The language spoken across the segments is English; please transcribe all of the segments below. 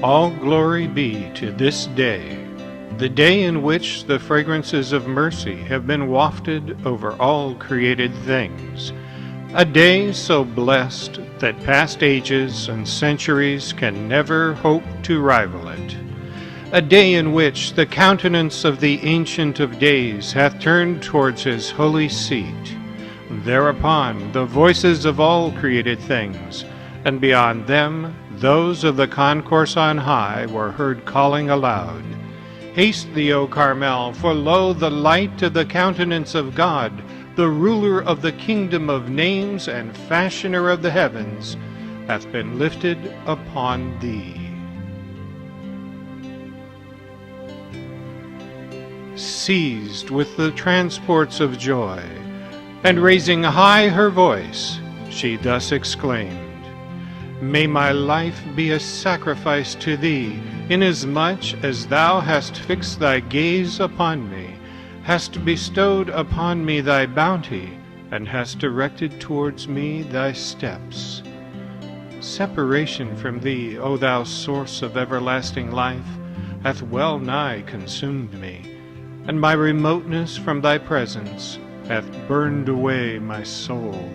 All glory be to this day, the day in which the fragrances of mercy have been wafted over all created things, a day so blessed that past ages and centuries can never hope to rival it, a day in which the countenance of the Ancient of Days hath turned towards his holy seat. Thereupon the voices of all created things, and beyond them those of the concourse on high, were heard calling aloud, Haste thee, O Carmel, for lo, the light of the countenance of God, the ruler of the kingdom of names and fashioner of the heavens, hath been lifted upon thee. Seized with the transports of joy, and raising high her voice, she thus exclaimed, May my life be a sacrifice to thee, inasmuch as thou hast fixed thy gaze upon me, hast bestowed upon me thy bounty, and hast directed towards me thy steps. Separation from thee, O thou source of everlasting life, hath well nigh consumed me, and my remoteness from thy presence hath burned away my soul.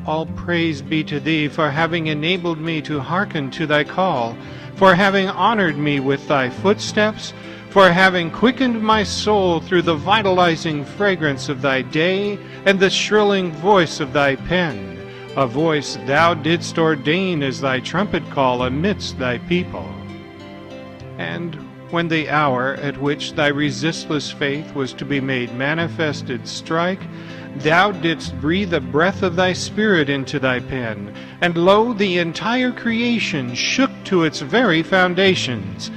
All praise be to thee for having enabled me to hearken to thy call, for having honored me with thy footsteps, for having quickened my soul through the vitalizing fragrance of thy day and the shrilling voice of thy pen, a voice thou didst ordain as thy trumpet call amidst thy people. And when the hour at which thy resistless faith was to be made manifest did strike, thou didst breathe a breath of thy spirit into thy pen, and lo, the entire creation shook to its very foundations,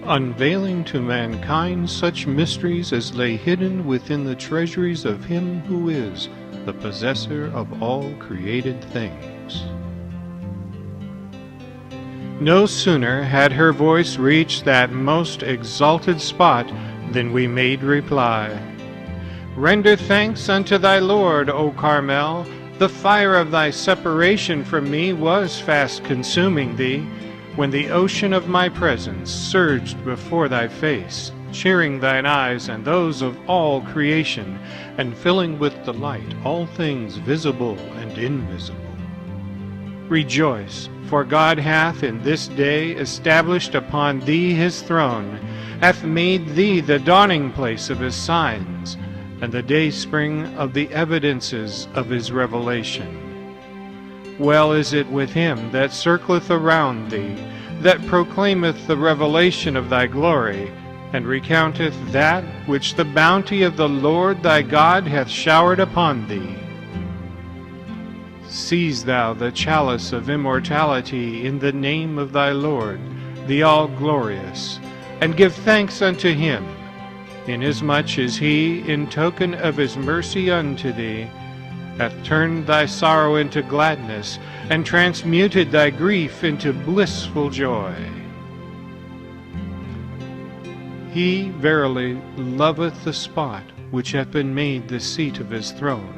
unveiling to mankind such mysteries as lay hidden within the treasuries of him who is the possessor of all created things. No sooner had her voice reached that most exalted spot than we made reply, Render thanks unto thy Lord, O Carmel. The fire of thy separation from me was fast consuming thee, when the ocean of my presence surged before thy face, cheering thine eyes and those of all creation, and filling with delight all things visible and invisible. Rejoice, for God hath in this day established upon thee his throne, hath made thee the dawning place of his signs, and the dayspring of the evidences of his revelation. Well is it with him that circleth around thee, that proclaimeth the revelation of thy glory, and recounteth that which the bounty of the Lord thy God hath showered upon thee. Seize thou the chalice of immortality in the name of thy Lord, the all-glorious, and give thanks unto him, inasmuch as he, in token of his mercy unto thee, hath turned thy sorrow into gladness, and transmuted thy grief into blissful joy. He verily loveth the spot which hath been made the seat of his throne,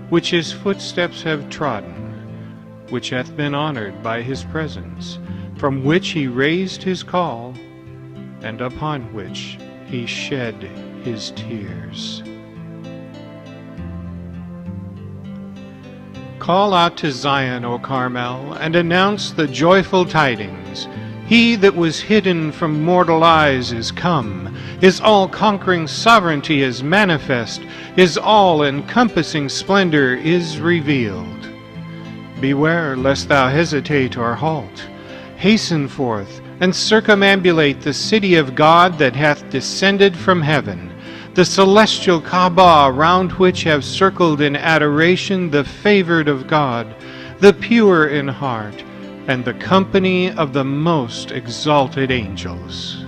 which his footsteps have trodden, which hath been honored by his presence, from which he raised his call, and upon which he shed his tears. Call out to Zion, O Carmel, and announce the joyful tidings. He that was hidden from mortal eyes is come. His all-conquering sovereignty is manifest. His all-encompassing splendor is revealed. Beware lest thou hesitate or halt. Hasten forth, and circumambulate the city of God that hath descended from heaven, the celestial Kaaba round which have circled in adoration the favored of God, the pure in heart, and the company of the most exalted angels.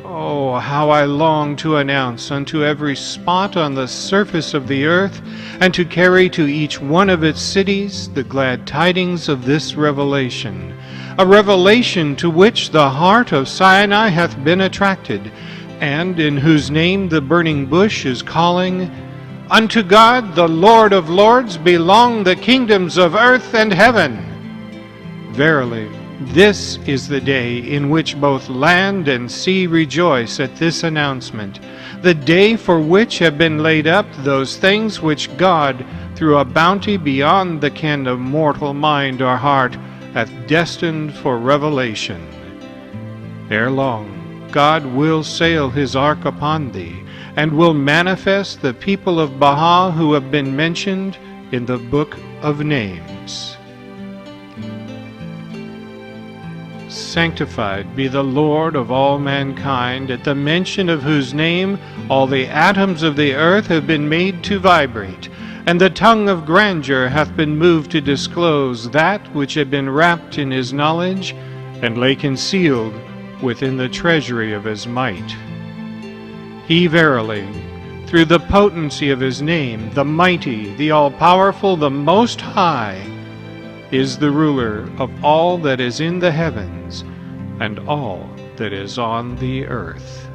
Oh, how I long to announce unto every spot on the surface of the earth, and to carry to each one of its cities the glad tidings of this revelation, a revelation to which the heart of Sinai hath been attracted, and in whose name the burning bush is calling, Unto God, the Lord of lords, belong the kingdoms of earth and heaven. Verily, This is the day in which both land and sea rejoice at this announcement, the day for which have been laid up those things which God, through a bounty beyond the ken of mortal mind or heart, hath destined for revelation. Ere long, God will sail his ark upon thee, and will manifest the people of Baha who have been mentioned in the Book of Names. Sanctified be the Lord of all mankind, at the mention of whose name all the atoms of the earth have been made to vibrate, and the tongue of grandeur hath been moved to disclose that which had been wrapped in his knowledge, and lay concealed within the treasury of his might. He verily, through the potency of his name, the mighty, the all-powerful, the Most High, is the ruler of all that is in the heavens and all that is on the earth.